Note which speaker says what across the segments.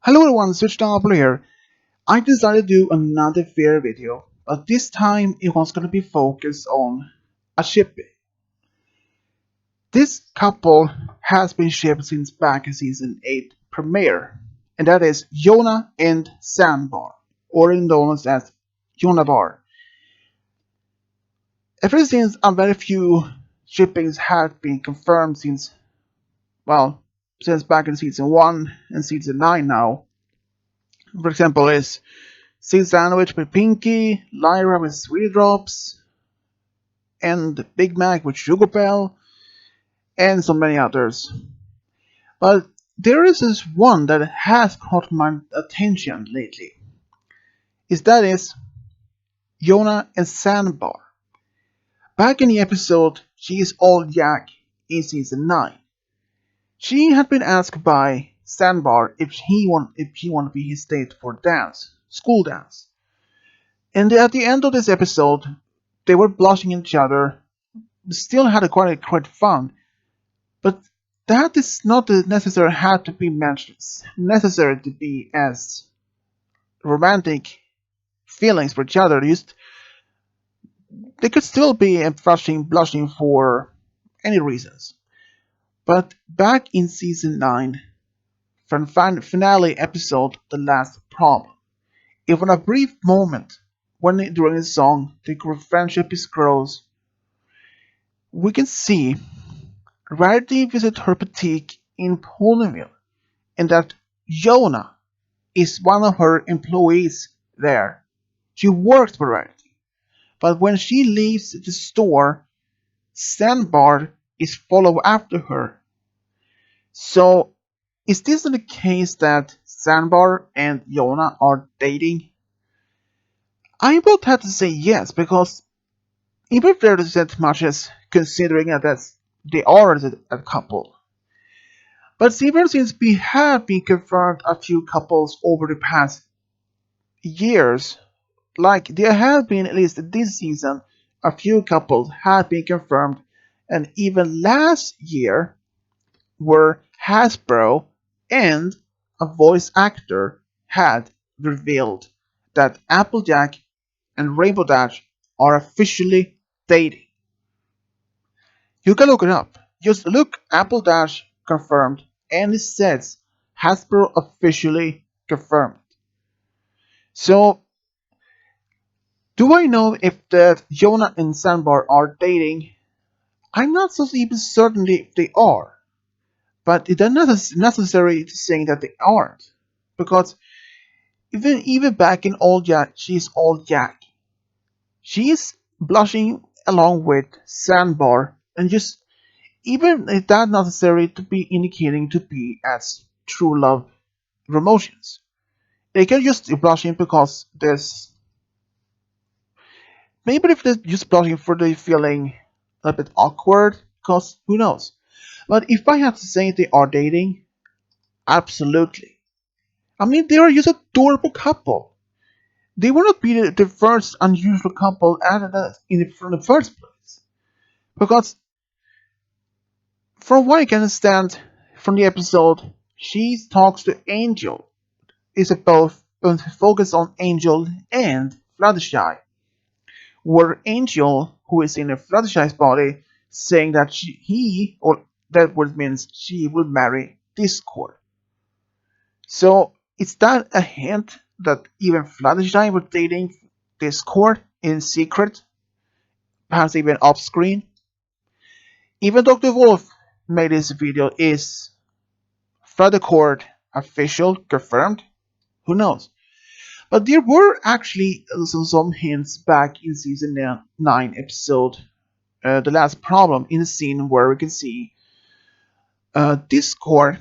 Speaker 1: Hello everyone, Switch Double here. I decided to do another fair video, but this time it was going to be focused on a shipping. This couple has been shipped since back in season 8 premiere, and that is Yona and Sandbar, or known as Yonabar. Ever since a very few shippings have been confirmed since back in season 1 and season 9 now. For example, is Sea Sandwich with Pinky, Lyra with Sweet Drops, and Big Mac with Sugar Bell, and so many others. But there is this one that has caught my attention lately. That is Yona and Sandbar. Back in the episode She is All Yak in season 9, she had been asked by Sandbar if she wanted to be his date for school dance. And at the end of this episode, they were blushing at each other, still had quite fun, but that is not necessarily have to be necessary to be as romantic feelings for each other. They could still be blushing for any reasons. But back in season 9, from finale episode The Last Problem, even a brief moment when during the song the friendship grows, we can see Rarity visit her boutique in Ponyville, and that Yona is one of her employees there. She works for Rarity, but when she leaves the store, Sandbar is follow after her. So, is this the case that Sandbar and Yona are dating? I would have to say yes, because even if there isn't much as considering that they are a couple. But even since we have been confirmed a few couples over the past years, like there have been at least this season, a few couples have been confirmed, and even last year, where Hasbro and a voice actor had revealed that Applejack and Rainbow Dash are officially dating. You can look it up. Just look Apple Dash confirmed and it says Hasbro officially confirmed. So, do I know if the Yona and Sandbar are dating? I'm not so even certain if they are, but it's not necessary to say that they aren't, because even back in Old Jack, she's Old Jack. She's blushing along with Sandbar, and just even if that necessary to be indicating to be as true love emotions. They can just be blushing because there's maybe if they're just blushing for the feeling a bit awkward, because who knows. But if I have to say they are dating, absolutely. I mean, they are just a adorable couple. They will not be the first unusual couple from the first place. Because from what I can understand from the episode, she talks to Angel. Is both focused on Angel and Fluttershy, where Angel, who is in a Fluttershy's body, saying that that would means she will marry Discord. So is that a hint that even Fluttershy was dating Discord in secret, perhaps even off screen? Even Dr. Wolf made this video. Is Fluttercord official confirmed? Who knows? But there were actually also some hints back in season 9 episode The Last Problem, in the scene where we can see Discord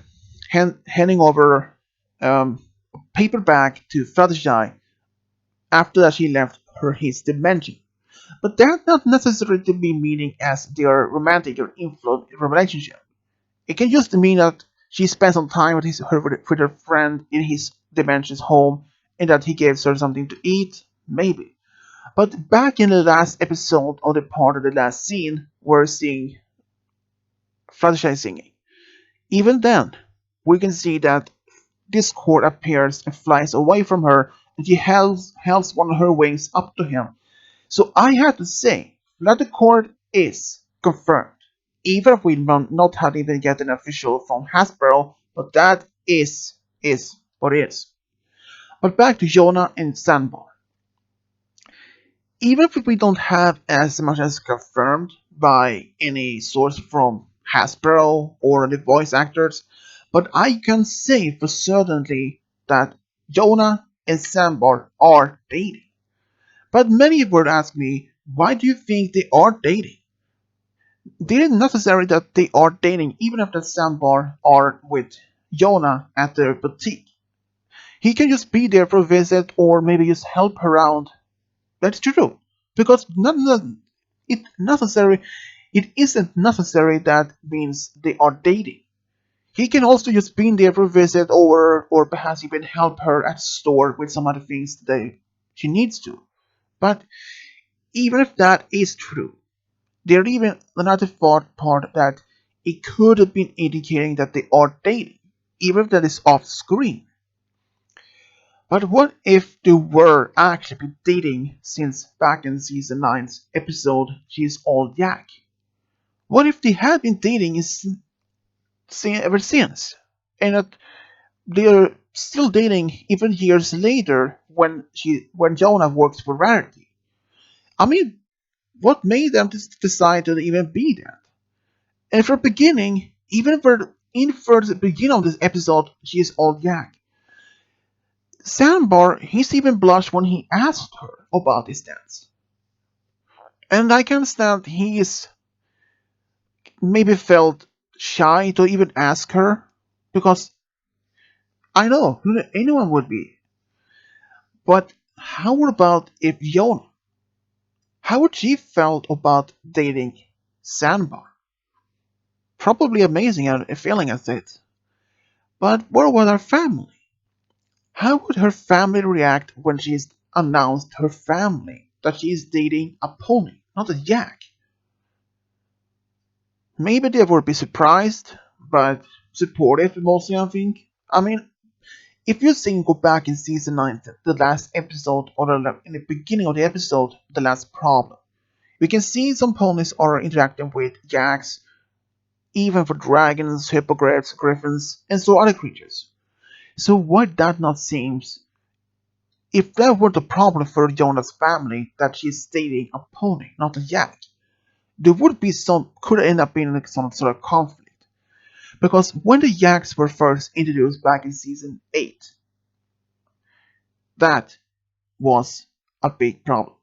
Speaker 1: handing over paper bag to Fluttershy after that she left his dimension. But that's not necessarily to be meaning as their romantic or influent relationship. It can just mean that she spent some time with her friend in his dimension's home, and that he gave her something to eat, maybe. But back in the last episode, or the part of the last scene, we're seeing Fluttershy singing. Even then, we can see that this cord appears and flies away from her, and she holds one of her wings up to him. So I have to say that the cord is confirmed, even if we not had even get an official from Hasbro, but that is what it is. But back to Yona and Sandbar. Even if we don't have as much as confirmed by any source from Hasbro or the voice actors, but I can say for certainty that Yona and Sandbar are dating. But many would ask me, why do you think they are dating? It isn't necessary that they are dating, even if the Sandbar are with Yona at their boutique. He can just be there for a visit or maybe just help her around. That's true. Because it isn't necessary that means they are dating. He can also just be there for a visit or perhaps even help her at the store with some other things that she needs to. But even if that is true, there even another part that it could have been indicating that they are dating, even if that is off screen. But what if they were actually been dating since back in season 9's episode She's All Yak? What if they had been dating ever since? And that they're still dating even years later when Jonah works for Rarity? I mean, what made them decide to even be that? And from the beginning, even for the beginning of this episode, she is all yak. Sandbar, he's even blushed when he asked her about his dance. And I can understand he is maybe felt shy to even ask her, because I know anyone would be. But how about if Yona? How would she felt about dating Sandbar? Probably amazing and feeling as it. But what about her family? How would her family react when she's announced her family that she's dating a pony, not a yak? Maybe they would be surprised, but supportive mostly, I think. I mean, if you think go back in season 9, the last episode, or in the beginning of the episode, the last problem, we can see some ponies are interacting with yaks, even for dragons, hippogriffs, griffins, and so other creatures. So why that not seems if that were the problem for Jonah's family that she's dating a pony, not a yak, there would be some could end up being like some sort of conflict. Because when the yaks were first introduced back in season 8, that was a big problem.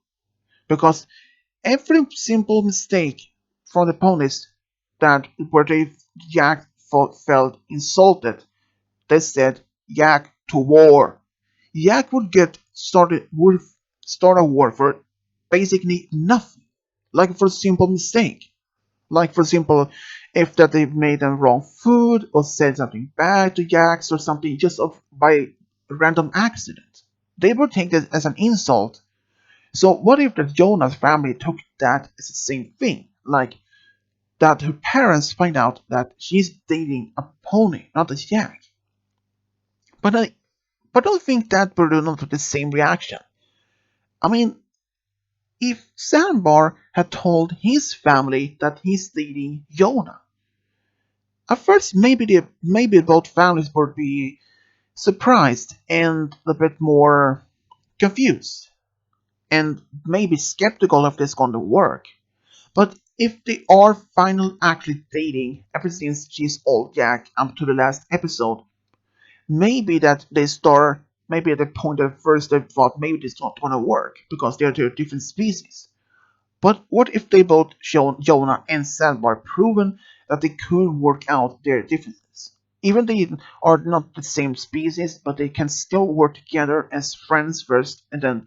Speaker 1: Because every simple mistake from the ponies that where the yak felt insulted, they said yak to war. Yak would start a war for basically nothing. Like for a simple mistake. Like for example, if that they made a wrong food or said something bad to Yaks or something just by random accident. They would take it as an insult. So what if the Jonas family took that as the same thing? Like that her parents find out that she's dating a pony, not a yak. But I don't think that would not have the same reaction. I mean, if Sandbar had told his family that he's dating Yona, at first maybe both families would be surprised and a bit more confused and maybe skeptical if this going to work. But if they are finally actually dating ever since she's old Jack up to the last episode, maybe that they start maybe at the point at first they thought maybe this not gonna work because they're two different species. But what if they both shown Jonah and Sandbar proven that they could work out their differences? Even they are not the same species, but they can still work together as friends first, and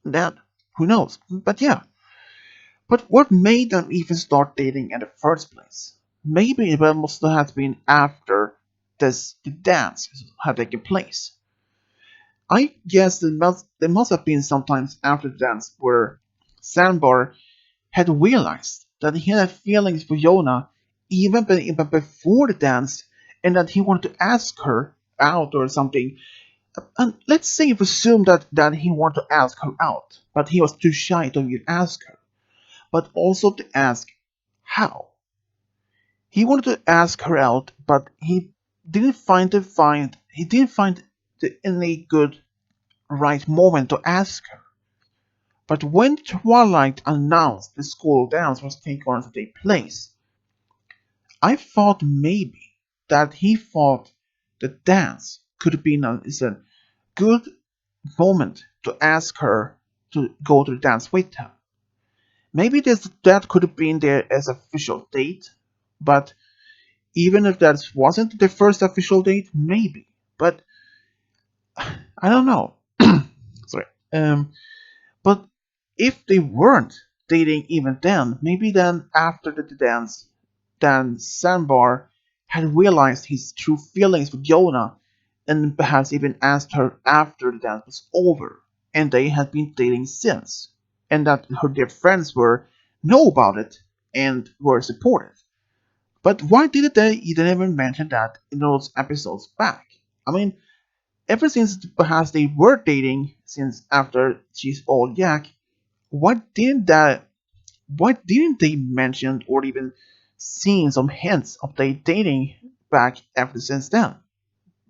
Speaker 1: then who knows? But yeah. But what made them even start dating in the first place? Maybe it must have been after the dance had taken place. I guess there must have been sometimes after the dance where Sandbar had realized that he had feelings for Yona even before the dance, and that he wanted to ask her out or something. And let's say if we assume that he wanted to ask her out, but he was too shy to even ask her, but also to ask how. He wanted to ask her out, but he didn't find any good right moment to ask her. But when Twilight announced the school dance was going to take place, I thought maybe that he thought the dance could be is a good moment to ask her to go to the dance with him. Maybe that could have been there as official date, but even if that wasn't the first official date, maybe. But I don't know. Sorry. But if they weren't dating even then, maybe then after the dance, then Sandbar had realized his true feelings for Yona and perhaps even asked her after the dance was over, and they had been dating since, and that her dear friends were know about it and were supportive. But why didn't they even mention that in those episodes back? I mean, ever since perhaps they were dating since after she's old Yak, why didn't that why didn't they mention or even seen some hints of they dating back ever since then?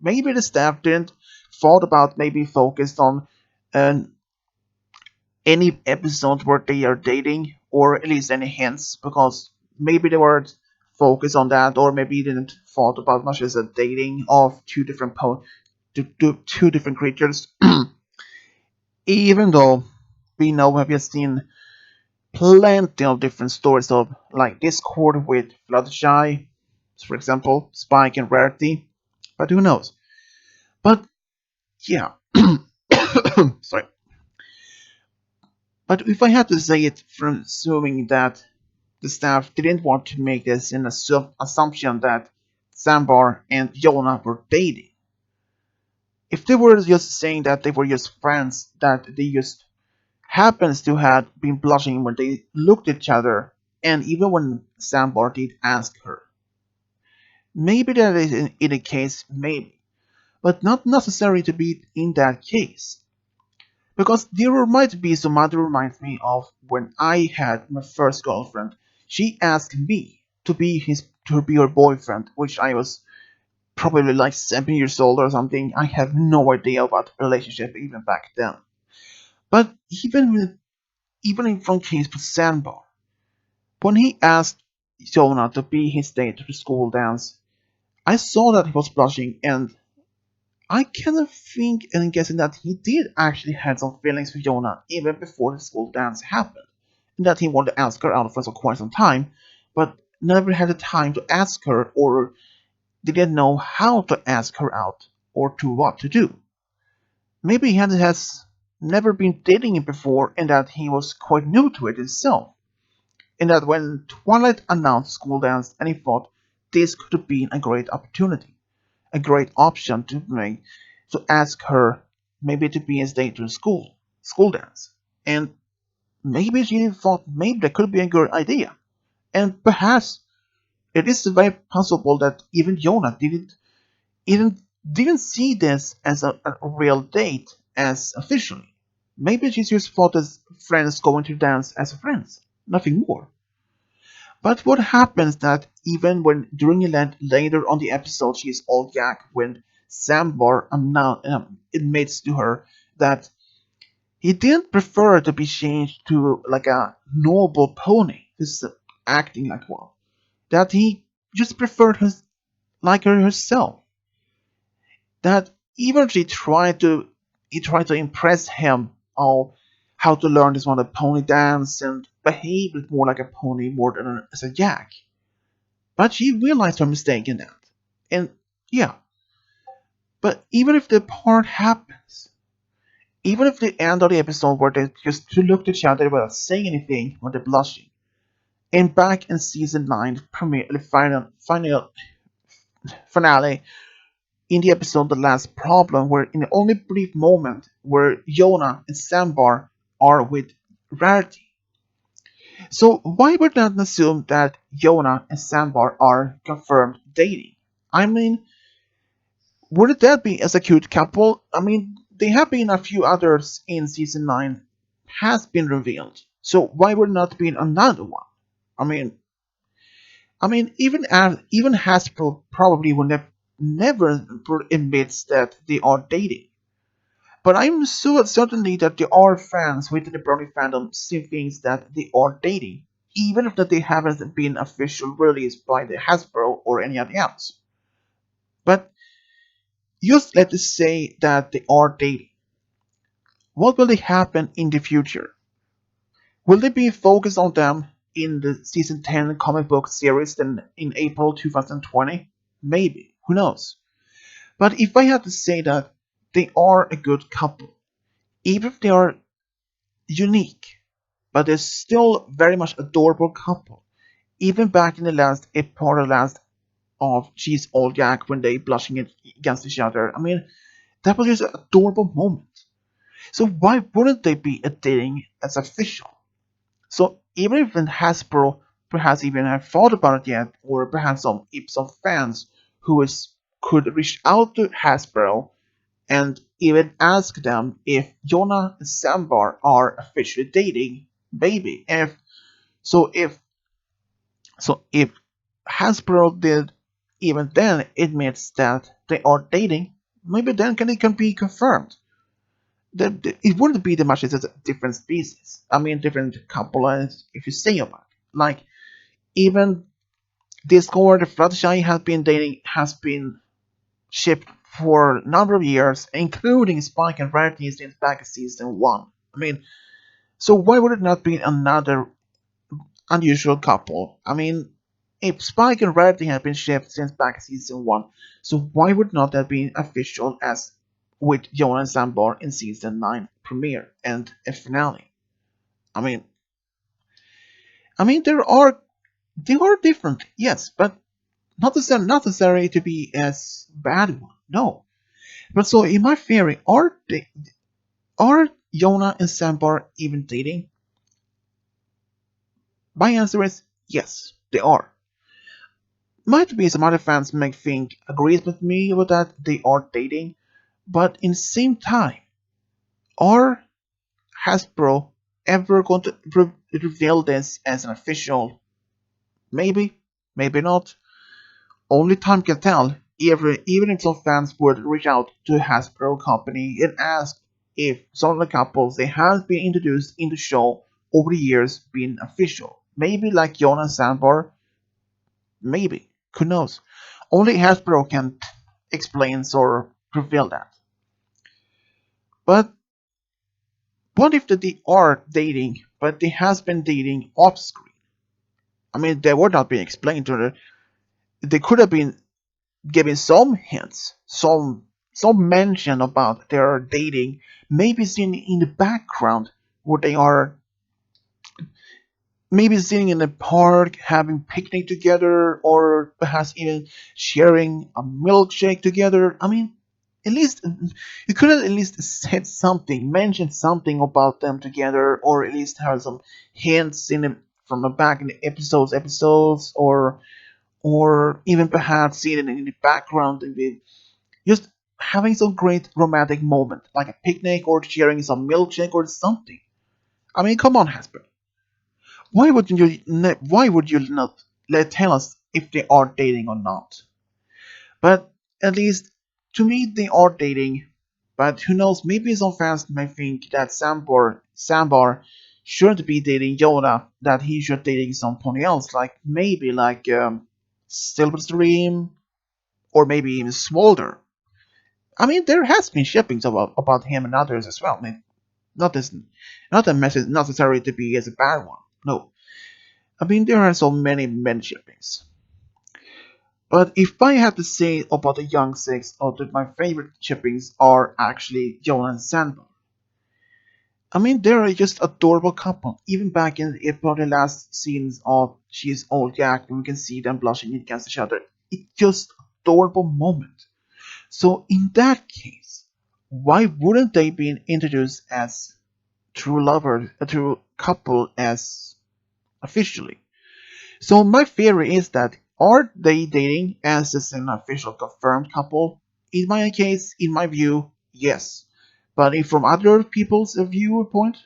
Speaker 1: Maybe the staff didn't thought about maybe focused on an any episode where they are dating, or at least any hints, because maybe they weren't focused on that, or maybe didn't thought about much as a dating of two different creatures. Even though we know we have seen plenty of different stories of like Discord with Fluttershy, for example, Spike and Rarity, but who knows? But yeah, sorry. But if I had to say it from assuming that the staff didn't want to make this an assumption that Sandbar and Yona were dating. If they were just saying that they were just friends, that they just happens to have been blushing when they looked at each other, and even when Sandbar did ask her. Maybe that is in a case, maybe, but not necessary to be in that case. Because there might be some other reminds me of when I had my first girlfriend. She asked me to be her boyfriend, which I was probably like 7 years old or something. I have no idea about relationship even back then. But even in from case with Sandbar, when he asked Jonah to be his date to the school dance, I saw that he was blushing, and I kind of think and guessing that he did actually have some feelings for Yona even before the school dance happened, and that he wanted to ask her out for quite some time, but never had the time to ask her or didn't know how to ask her out or to what to do. Maybe has never been dating it before and that he was quite new to it himself, and that when Twilight announced school dance and he thought this could have been a great opportunity, a great option to make to ask her maybe to be his date to the school dance. And maybe she thought maybe that could be a good idea. And perhaps it is very possible that even Jonah even didn't see this as a real date as officially. Maybe she just thought as friends going to dance as friends, nothing more. But what happens that even when during event later on the episode she is all yak when Sambar admits to her that he didn't prefer to be changed to like a noble pony, just acting like one. That he just preferred her like her herself. That even he tried to impress him on how to learn this one a pony dance and behave more like a pony more than as a yak. But she realized her mistake in that. And yeah, but even if the part happens, even if the end of the episode where they just two looked at each other without saying anything when they're blushing, and back in season 9 premiere the final finale in the episode The Last Problem, where in the only brief moment where Yona and Sandbar are with Rarity. So why would not assume that Yona and Sandbar are confirmed dating? I mean, Wouldn't that be as a cute couple? I mean, there have been a few others in season 9 has been revealed. So why would not be another one? I mean, even Hasbro probably would never admits that they are dating. But I'm so certainly that there are fans within the Brownie fandom still thinks that they are dating, even if that they haven't been official released by the Hasbro or anything else. But just let us say that they are dating. What will they happen in the future? Will they be focused on them in the season 10 comic book series then in April 2020? Maybe. Who knows? But if I had to say that they are a good couple, even if they are unique, but they're still very much adorable couple. Even back in the last of She's All Jack when they blushing against each other. I mean, that was just an adorable moment. So why wouldn't they be a dating as official? So even if Hasbro perhaps even have thought about it yet, or perhaps some fans who is could reach out to Hasbro and even ask them if Yona and Sandbar are officially dating, maybe. If so if Hasbro did even then admits that they are dating, maybe then it can be confirmed. It wouldn't be that much as a different species. I mean, different couple, if you say about it. Like, even Discord, Fluttershy has been shipped for a number of years, including Spike and Rarity since back in season 1. I mean, so why would it not be another unusual couple? I mean, if Spike and Rarity have been shipped since back in season 1, so why would not that be official as with Yona and Sandbar in season 9 premiere and a finale? I mean, they are different, yes, but not necessarily to be as bad one. No, but so in my theory, are Yona and Sandbar even dating? My answer is yes, they are. Might be some other fans may think agrees with me with that they are dating, but in the same time, are Hasbro ever going to reveal this as an official? Maybe, maybe not. Only time can tell. Even if some fans would reach out to Hasbro company and ask if some of the couples they have been introduced in the show over the years been official. Maybe like Yona and Sandbar. Maybe. Who knows? Only Hasbro can explain or reveal that. But what if they are dating, but they has been dating off screen? I mean, they would not be explained to her. They could have been giving some hints, some mention about their dating, maybe seen in the background where they are maybe sitting in a park having picnic together, or perhaps even sharing a milkshake together. I mean, at least you could have at least said something, mentioned something about them together, or at least have some hints in from the back in the episodes, or even perhaps seeing it in the background and just having some great romantic moment, like a picnic or sharing some milkshake or something. I mean, come on, Hasbro. Why would you not let tell us if they are dating or not? But at least to me, they are dating. But who knows? Maybe some fans may think that Sambar shouldn't be dating Yoda. That he should dating someone else, like maybe like Silverstream or maybe even Smolder. I mean, there has been shippings about him and others as well. I mean, not this, not a message necessary to be as a bad one. No, I mean there are so many men shippings. But if I had to say about the Young Six, my favorite shippings are actually Yona and Sandbar. I mean, they're just adorable couple. Even back in the last scenes of She's Old Jack, when we can see them blushing against each other, it's just adorable moment. So in that case, why wouldn't they be introduced as true lovers, a true couple as officially? So my theory is that are they dating as is an official confirmed couple? in my case, in my view, yes. But if from other people's viewpoint,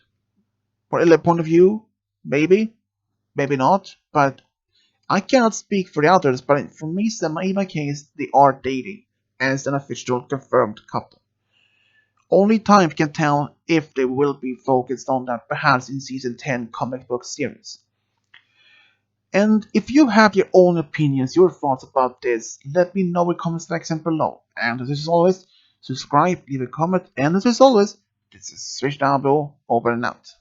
Speaker 1: or point of view, maybe, maybe not. But I cannot speak for the others. But for me, in my case, they are dating as an official confirmed couple. Only time can tell if they will be focused on that perhaps in season 10 comic book series. And if you have your own opinions, your thoughts about this, let me know in the comment section below. And as always, subscribe, leave a comment, and as always, this is Switch Down over and out.